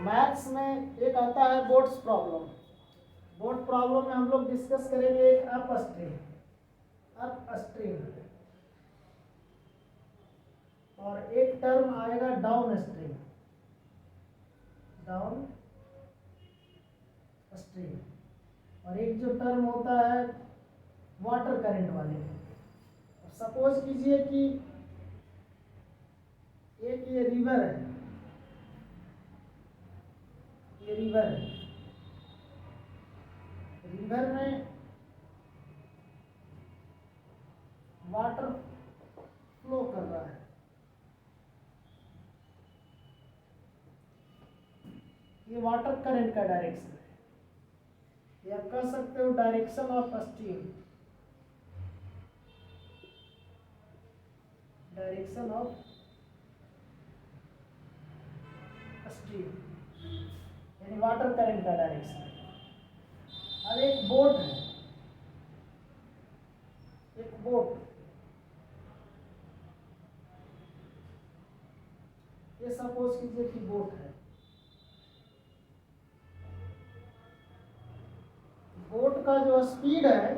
Maths में एक आता है बोट्स प्रॉब्लम। बोट प्रॉब्लम में हम लोग डिस्कस करेंगे एक अपस्ट्रीम और एक टर्म आएगा डाउन स्ट्रीम और एक जो टर्म होता है वाटर करंट वाले। सपोज कीजिए कि एक ये रिवर है, रिवर में वाटर फ्लो कर रहा है। ये वाटर करंट का डायरेक्शन है, या कह सकते हो डायरेक्शन ऑफ स्ट्रीम, यानी वाटर करंट का डायरेक्शन है। अब एक बोट है, ये सपोज कीजिए कि बोट है। बोट का जो स्पीड है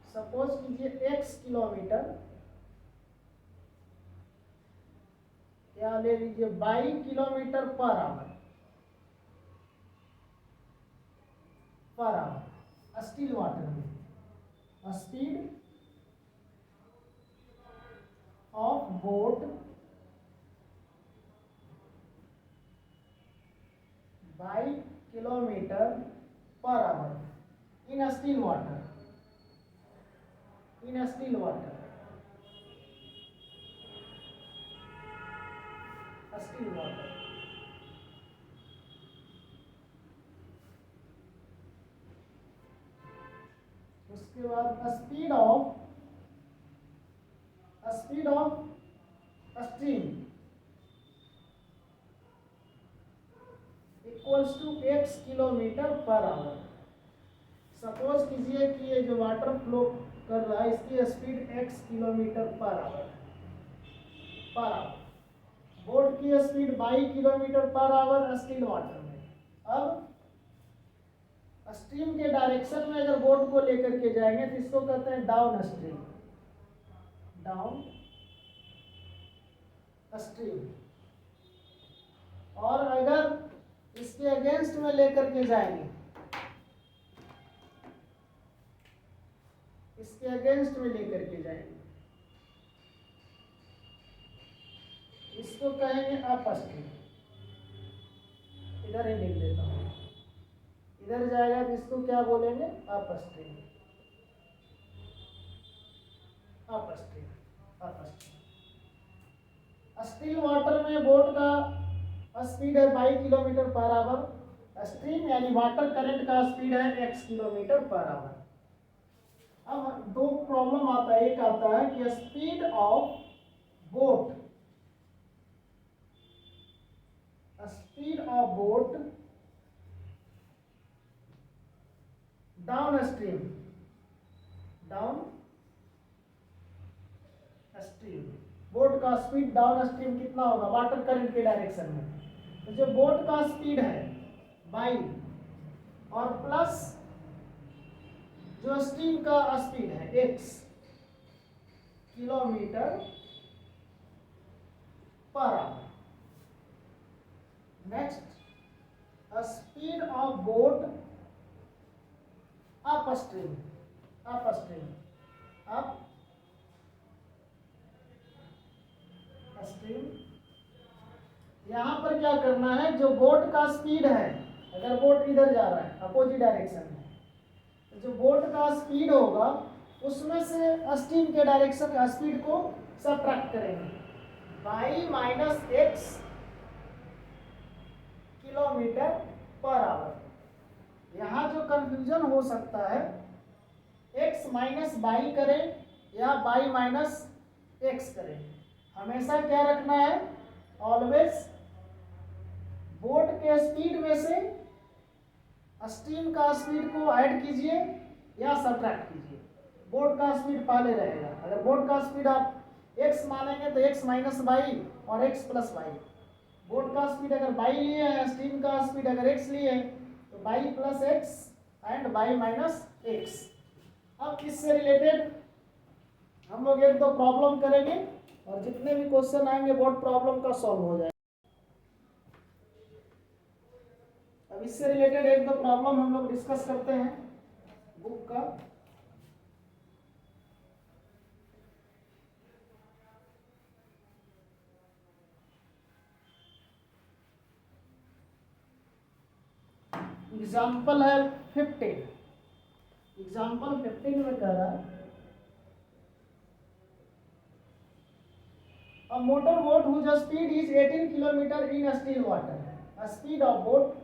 सपोज कीजिए x किलोमीटर, या ले लीजिए 22 kilometre per hour still water में speed of boat 22 kilometre per hour in still water उसके बाद speed of stream equals to x kilometre per hour. Suppose कीजिए कि ये जो वाटर फ्लो कर रहा है इसकी speed x kilometre per hour boat की speed 22 kilometre per hour still water में। अब स्ट्रीम के डायरेक्शन में अगर बोट को लेकर के जाएंगे तो इसको कहते हैं डाउन स्ट्रीम और अगर इसके अगेंस्ट में लेकर के जाएंगे, इसको कहेंगे अपस्ट्रीम। इधर ही लिख देता हूं, इधर जाएगा तो इसको क्या बोलेंगे अपस्ट्रीम। स्टील वाटर में बोट का स्पीड है 22 किलोमीटर पर आवर, स्ट्रीम यानी वाटर करंट का स्पीड है x किलोमीटर पर आवर। अब दो प्रॉब्लम आता है, एक आता है कि speed of boat down stream boat का स्पीड डाउन स्ट्रीम कितना होगा वाटर करंट के डायरेक्शन में। तो जो बोट का स्पीड है 22 और प्लस जो स्ट्रीम का स्पीड है x kilometre per our. Next speed of boat upstream यहां पर क्या करना है, जो बोट का स्पीड है, अगर बोट इधर जा रहा है अपोजिट डायरेक्शन में, तो जो बोट का स्पीड होगा उसमें से स्ट्रीम के डायरेक्शन का स्पीड को सबट्रैक्ट करेंगे। 22 minus x kilometre per our. यहाँ जो कंफ्यूजन हो सकता है x माइनस 22 करें या 22 माइनस x करें, हमेशा क्या रखना है, ऑलवेज बोट के स्पीड में से स्ट्रीम का स्पीड को ऐड कीजिए या सब्ट्रैक्ट कीजिए। बोट का स्पीड पहले रहेगा। अगर बोट का स्पीड आप एक्स मानेंगे तो एक्स माइनस वाई और एक्स प्लस वाई। बोट का स्पीड अगर वाई लिए हैं, स्टीम का स्पीड अगर एक्स लिए तो y plus x and y minus x. अब इससे रिलेटेड हम लोग एक दो प्रॉब्लम करेंगे और जितने भी क्वेश्चन आएंगे बोर्ड प्रॉब्लम का सॉल्व हो जाएगा। अब इससे रिलेटेड एक दो प्रॉब्लम हम लोग डिस्कस करते हैं बुक का। एग्जाम्पल है 15। एग्जाम्पल 15 में कह रहा है a motor boat whose speed is 18 kilometer in still water. A speed of boat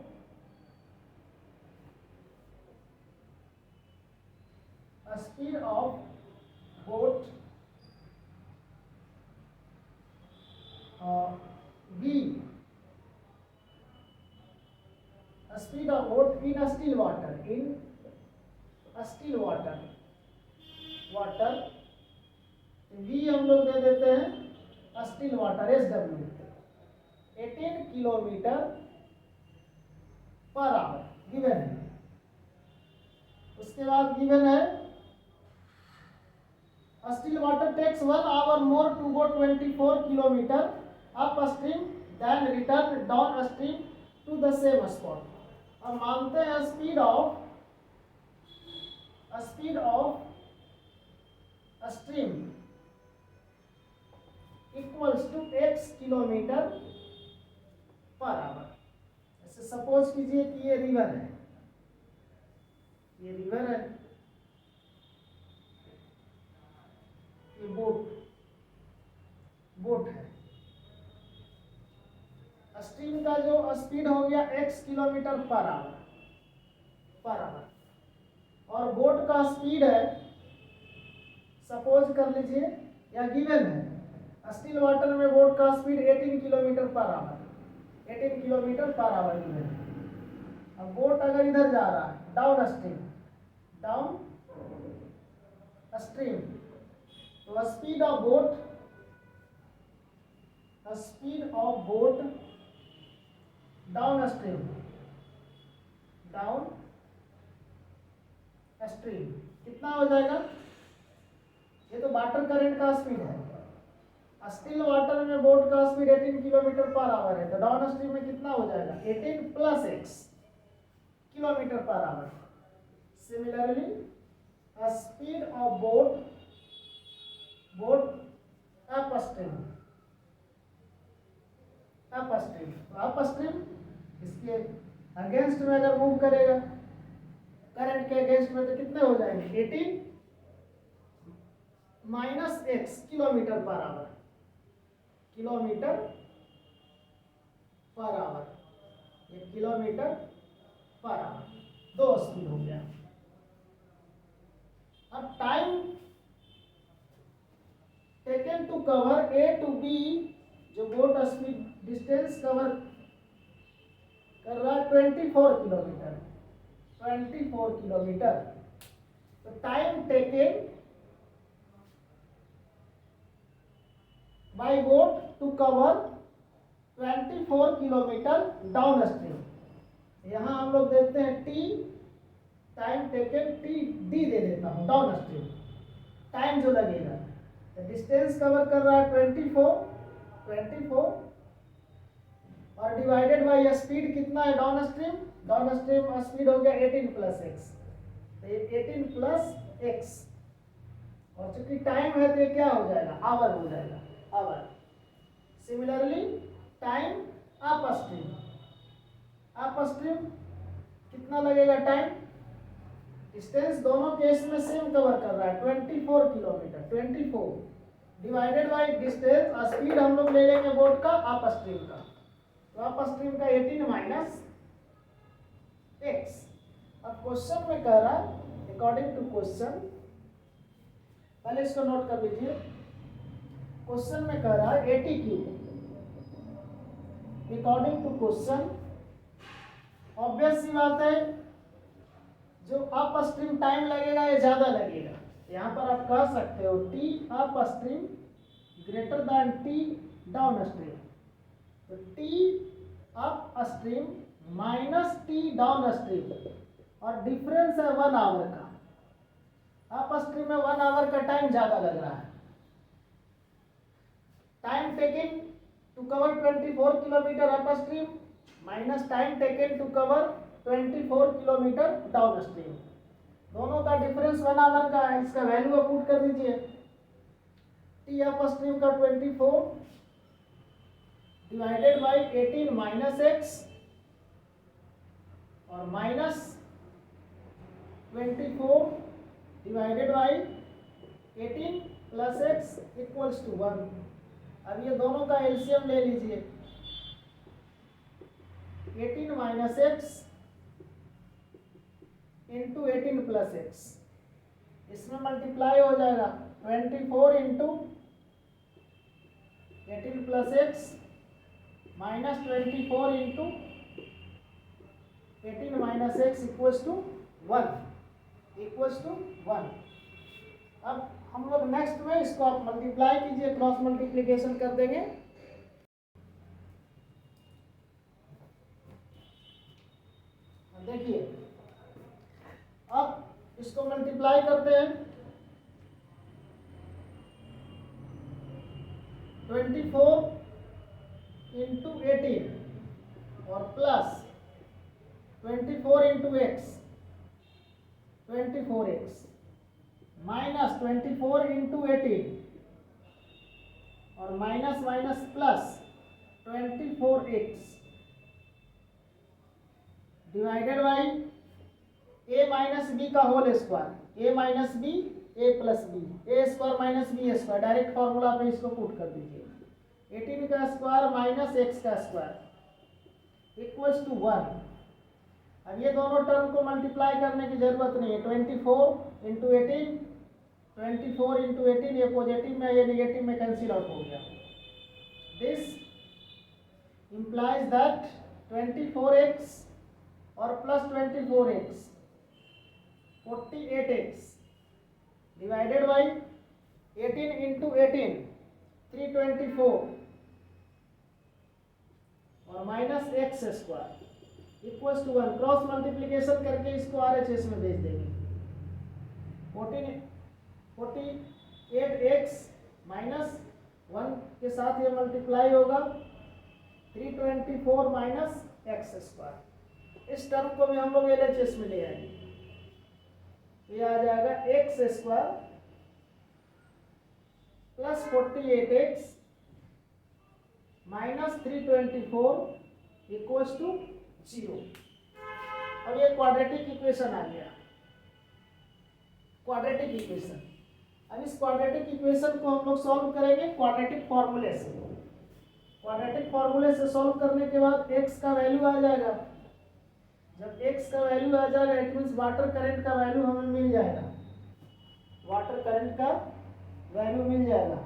B, a speed of boat in a still water, water V हम लोग दे देते हैं still water SW 18 kilometre per hour given है। उसके बाद given है still water takes 1 hour more to go 24 kilometer upstream then return downstream to the same spot. अब मानते हैं speed of stream equals to x kilometre per hour. ऐसे suppose कीजिए कि ये रिवर है, ये बोट है। स्ट्रीम का जो स्पीड हो गया x किलोमीटर पर आवर और बोट का स्पीड है, सपोज कर लीजिए या गिवन है स्टिल वाटर में बोट का speed 18 kilometre per hour given है। अब बोट अगर इधर जा रहा है डाउन स्ट्रीम तो speed of boat down stream कितना हो जाएगा? ये तो वाटर करंट का स्पीड है। स्टिल वाटर में बोट का स्पीड 18 किलोमीटर पर आवर है तो डाउन स्ट्रीम में कितना हो जाएगा? 18 plus x kilometre per our. Similarly speed of boat up stream इसके अगेंस्ट में अगर मूव करेगा करंट के अगेंस्ट में तो कितने हो जाएंगे? 18 minus x kilometre per hour ये किलोमीटर पर आवर दो स्पीड हो गया। अब time taken to cover A to B जो बोट स्पीड डिस्टेंस कवर कर रहा है 24 किलोमीटर तो time taken by boat to cover 24 kilometre downstream. यहाँ हम लोग देखते हैं T टाइम टेकन TD दे देता हूँ डाउन स्ट्रीम टाइम जो लगेगा तो डिस्टेंस कवर कर रहा है 24 और डिवाइडेड बाय स्पीड कितना है डाउन स्ट्रीम स्पीड हो गया 18 प्लस x तो ये 18 प्लस x और चूंकि टाइम है तो ये क्या हो जाएगा? आवर हो जाएगा hour. Similarly time upstream कितना लगेगा टाइम? डिस्टेंस दोनों केस में सेम कवर कर रहा है 24 kilometre 24 divided by distance speed हम लोग ले लेंगे बोट का अप स्ट्रीम का तो अप स्ट्रीम का 18 माइनस x। अब क्वेश्चन में कह रहा है अकॉर्डिंग टू क्वेश्चन, पहले इसको नोट कर लीजिए। क्वेश्चन में कह रहा है 80 cube according to question. Obvious सी बात है जो अप स्ट्रीम टाइम लगेगा ये ज्यादा लगेगा। यहाँ पर आप कह सकते हो T upstream greater than T downstream, तो T upstream minus T downstream, और डिफरेंस है 1 आवर का। अप स्ट्रीम में 1 आवर का टाइम ज्यादा लग रहा है। Time taken to cover 24 kilometre upstream minus time taken to cover 24 kilometre downstream, दोनों का डिफरेंस 1 आवर का है। इसका वैल्यू आप पुट कर दीजिए। टी अप स्ट्रीम का 24 डिवाइडेड बाई 18 माइनस एक्स, और minus 24 divided by 18 plus x equals to 1। अब ये दोनों का एलसीएम ले लीजिए। 18 minus x into 18 plus x, इसमें मल्टीप्लाई हो जाएगा 24 into 18 plus x minus 24 into 18 minus x equals to 1 equals to 1। अब हम लोग नेक्स्ट में इसको आप मल्टीप्लाई कीजिए, क्रॉस मल्टीप्लिकेशन कर देंगे। देखिए अब इसको मल्टीप्लाई करते हैं। 24 इंटू 18 और plus 24 into x 24x minus 24 into 18 और minus minus plus 24x divided by a minus B का whole square, a minus B a plus B, A square minus B square, direct formula पे इसको put कर दीजिए। 18 का square minus x का square equals to 1। अब ये दोनों टर्म को मल्टीप्लाई करने की जरूरत नहीं है। 24 इंटू 18, 24 इंटू 18, ये पॉजिटिव में ये निगेटिव में कैंसिल आउट हो गया। दिस implies that 24x और plus 24x 48x divided by 18 into 18 324 और minus x square equals to 1। Cross multiplication करके इसको RHS में भेज देंगे। 48x माइनस 1 के साथ ये मल्टीप्लाई होगा 324 माइनस एक्स स्क्वायर। इस टर्म को भी हम लोग LHS में ले आएंगे, ये आ जाएगा x square plus 48x minus 324 equals to 0। अब ये क्वाड्रेटिक इक्वेशन आ गया, क्वाड्रेटिक इक्वेशन। अब इस क्वाड्रेटिक इक्वेशन को हम लोग सॉल्व करेंगे क्वाड्रेटिक फॉर्मूले से। क्वाड्रेटिक फॉर्मूले से सॉल्व करने के बाद x का वैल्यू आ जाएगा। जब x का वैल्यू आ जाएगा इट मीन्स वाटर करंट का वैल्यू हमें मिल जाएगा, वाटर करंट का वैल्यू मिल जाएगा।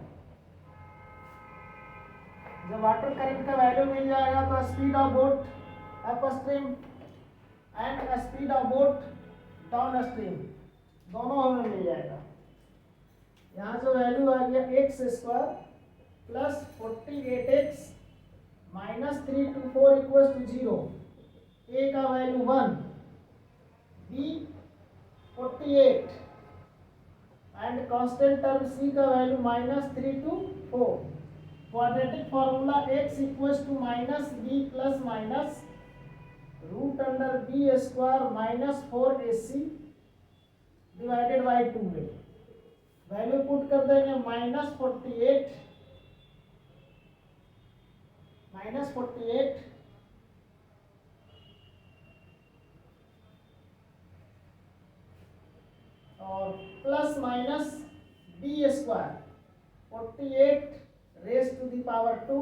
जब वाटर करंट का वैल्यू मिल जाएगा तो speed of boat upstream and speed of boat downstream दोनों हमें मिल जाएगा। यहाँ जो वैल्यू आ गया x square plus 48x minus 324 equals to 0। A का value 1, B 48 and constant term C का value minus 3 to 4। Quadratic formula x equals to minus b plus minus root under b square minus 4ac divided by 2 में value put कर देंगे minus 48 और plus minus B square 48 raise to the power 2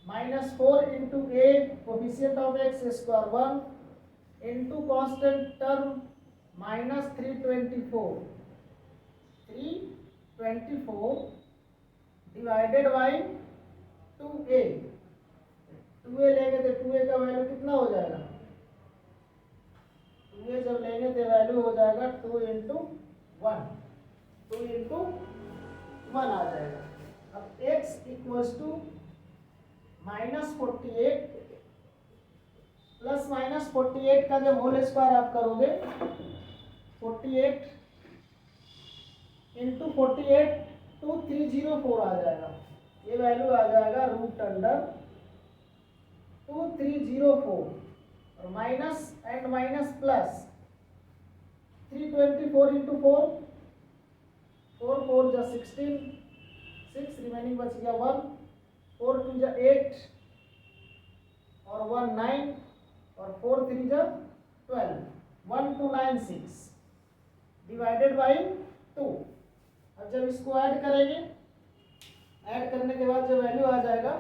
minus 4 into a coefficient of x square 1 into constant term minus 324 divided by 2a। 2a लेंगे तो 2a का value कितना हो जाएगा? 2a जब लेंगे तो वैल्यू हो जाएगा 2 इंटू 1 आ जाएगा। अब x इक्वल्स टू -48 प्लस -48 का जब होल स्क्वायर आप करोगे 48 इंटू 48 2304 आ जाएगा। ये वैल्यू आ जाएगा √2304 और minus and minus plus 324 into 4 4 4 जा 16 6 रिमेनिंग बच गया 1 4 2 जा 8 और 1 9 और 4 3 जा 12 1296 डिवाइडेड बाई 2। अब जब इसको ऐड करेंगे, ऐड करने के बाद जो वैल्यू आ जाएगा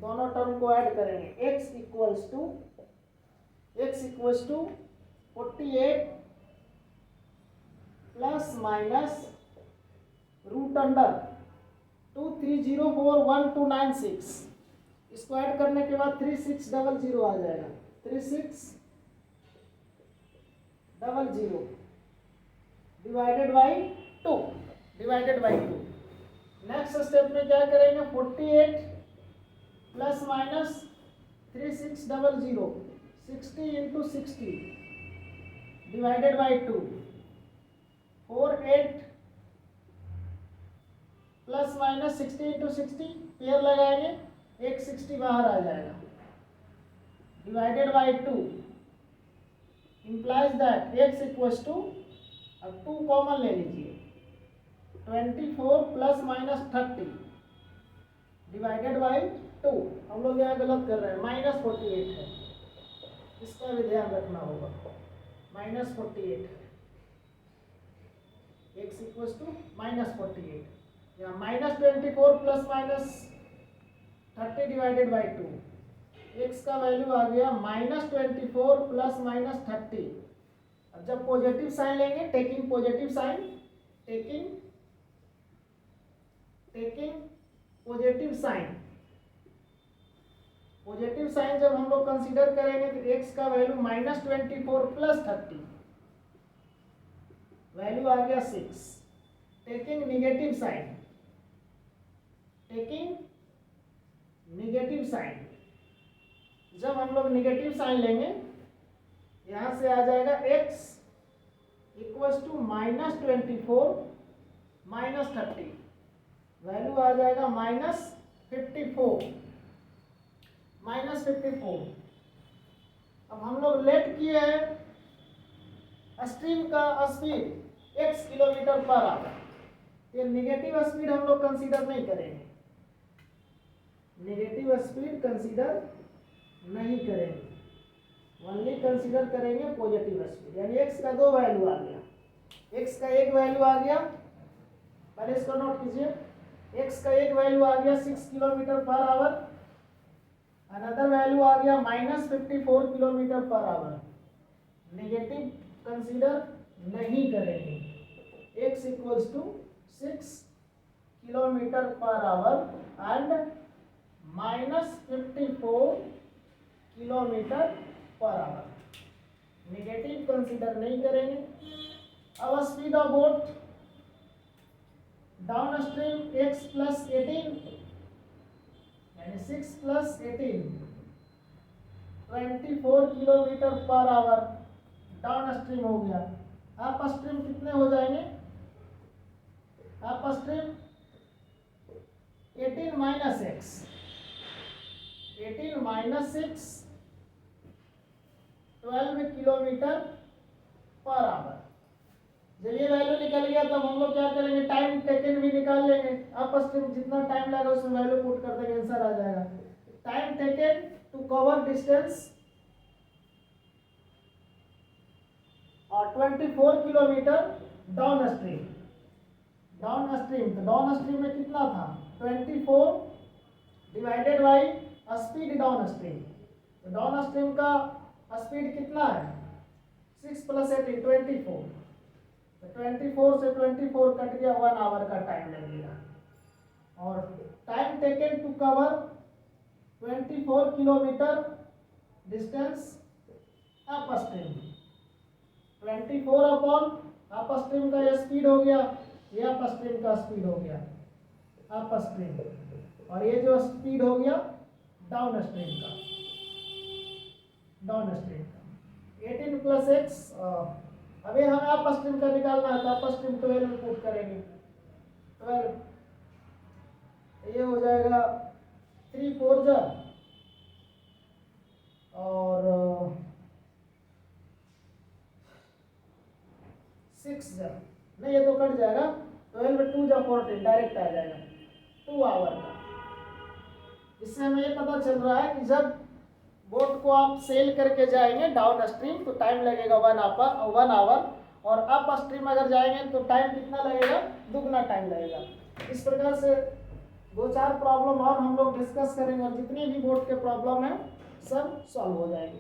दोनों टर्म को ऐड करेंगे x equals to 48 plus minus √23041296 इसको ऐड करने के बाद 3600 आ जाएगा 3600 डिवाइडेड बाई 2 नेक्स्ट स्टेप में क्या करेंगे 48 plus minus 3600 60 into 60 divided by 2 48 plus minus 60 into 60 pair लगाएंगे 160 बाहर आ जाएगा divided by 2 implies that x equals to, अब 2 कॉमन ले लीजिए 24 प्लस माइनस 30 डिवाइडेड बाई 2। हम लोग यहाँ गलत कर रहे हैं -48 है, इसका भी ध्यान रखना होगा -48 x इक्वल्स टू -48 या -24 plus minus 30 divided by 2 x का वैल्यू आ गया -24 प्लस माइनस 30। अब जब पॉजिटिव साइन लेंगे taking positive sign positive sign जब हम लोग कंसीडर करेंगे तो x का वैल्यू -24 प्लस 30 वैल्यू आ गया 6। टेकिंग नेगेटिव साइन जब हम लोग नेगेटिव साइन लेंगे यहां से आ जाएगा x इक्वल्स टू -24 -30 वैल्यू आ जाएगा -54 अब हम लोग लेट किए हैं स्ट्रीम का speed x kilometre per hour, ये नेगेटिव स्पीड हम लोग कंसीडर नहीं करेंगे, ओनली कंसीडर करेंगे पॉजिटिव स्पीड। यानी x का 2 वैल्यू आ गया, x का एक वैल्यू आ गया, पहले इसको नोट कीजिए, x का एक वैल्यू आ गया 6 kilometre per our, another value आ गया -54 kilometre per hour. Negative consider नहीं करेंगे, x equals to 6 kilometre per hour and -54 kilometre per hour, negative consider नहीं करेंगे। अब speed of boat downstream x plus 18 यानी 6 plus 18 24 kilometre per hour downstream हो गया। अप स्ट्रीम कितने हो जाएंगे, upstream 18 minus 6 12 kilometre per hour. जब ये वैल्यू निकल गया तब हम लोग क्या करेंगे, टाइम टेकन भी निकाल लेंगे, अप स्ट्रीम जितना टाइम लगेगा उसमें वैल्यू पुट कर देंगे, आंसर आ जाएगा। Time taken to cover distance और 24 किलोमीटर डाउन स्ट्रीम। तो डाउन स्ट्रीम में कितना था 24 divided by speed downstream. तो डाउन स्ट्रीम का स्पीड कितना है 6 प्लस 18 24, तो 24 से 24 कट गया, 1 आवर का टाइम लगेगा। और time taken to cover 24 kilometre distance upstream, 24 upon upstream का ये स्पीड हो गया, ये अप स्ट्रीम का स्पीड हो गया अप स्ट्रीम, और ये जो स्पीड हो गया डाउन स्ट्रीम का, डाउन स्ट्रीम का 18 प्लस एक्स। अभी हमें अप स्ट्रीम का निकालना है तो अप स्ट्रीम 12 पुट करेंगे, 12 ये हो जाएगा 3 4 जा और 6 जा, नहीं ये तो कट जाएगा, 12 में 2 जा 14 डायरेक्ट आ जाएगा 2 आवर का। इससे हमें ये पता चल रहा है कि जब बोट को आप सेल करके जाएंगे डाउन स्ट्रीम तो टाइम लगेगा 1 आवर, और अप स्ट्रीम अगर जाएंगे तो टाइम कितना लगेगा, दुगना टाइम लगेगा। इस प्रकार से 2-4 प्रॉब्लम और हम लोग डिस्कस करेंगे और जितनी भी बोट के प्रॉब्लम है सब सॉल्व हो जाएंगे।